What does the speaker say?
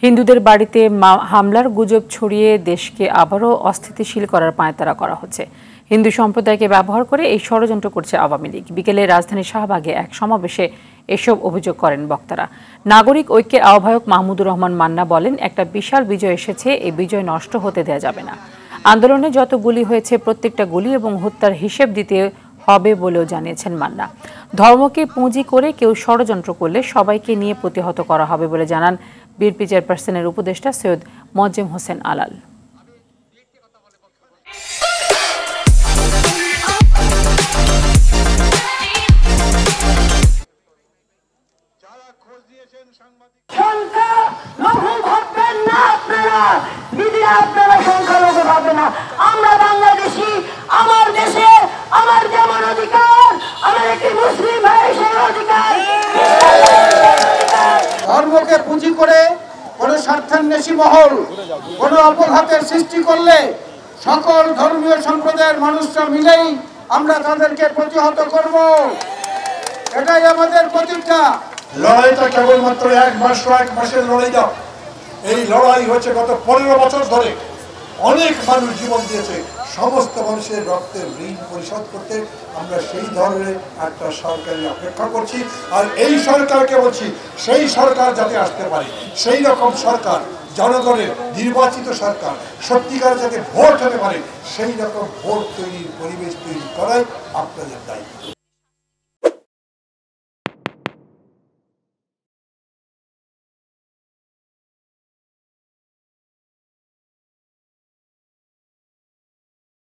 হিন্দুদের বাড়িতে হামলার গুজব ছড়িয়ে দেশকে আবারও অস্থিতিশীল করার পাঁয়তারা করা হচ্ছে। হিন্দু সম্প্রদায়কে ব্যবহার করে এই ষড়যন্ত্র করছে আওয়ামী লীগ। বিকেলে রাজধানীর শাহবাগে এক সমাবেশে এসব অভিযোগ করেন বক্তারা। নাগরিক ঐক্যের আহ্বায়ক মাহমুদুর রহমান মান্না বলেন, একটা বিশাল বিজয় এসেছে, এই বিজয় নষ্ট হতে দেয়া যাবে না। আন্দোলনে যত গুলি হয়েছে প্রত্যেকটা গুলি এবং হত্যার হিসেব দিতে হবে বলেও জানিয়েছেন মান্না। ধর্মকে পুঁজি করে কেউ ষড়যন্ত্র করলে সবাইকে নিয়ে প্রতিহত করা হবে বলে জানান বিএনপি চেয়ারপারসনের উপদেষ্টা সৈয়দ মোয়াজ্জেম হোসেন আলাল। আমরা বাংলাদেশি, আমার দেশে আমার যেমন অধিকার, আমার একটি মুসলিম ভাই সেই অধিকার। ধর্মকে পুঁজি করে কোন স্বার্থান্বেষী মহল কোন অপঘাতের সৃষ্টি করলে সকল ধর্মীয় সম্প্রদায়ের মানুষরা মিলেই আমরা তাদেরকে প্রতিহত করব, এটাই আমাদের প্রতিজ্ঞা। লড়াইটা কেবলমাত্র এক মাসের লড়াই না, এই লড়াই হচ্ছে গত 15 বছর ধরে। অনেক মানুষ জীবন দিয়েছে, সমস্ত মানুষের রক্তের ঋণ পরিশোধ করতে আমরা সেই ধরনের একটা সরকারের অপেক্ষা করছি। আর এই সরকারকে বলছি, সেই সরকার যাতে আসতে পারে, সেই রকম সরকার, জনগণের নির্বাচিত সরকার, সত্যিকার যাতে ভোট হতে পারে, সেই রকম ভোট তৈরির পরিবেশ তৈরি করাই আপনাদের দায়িত্ব।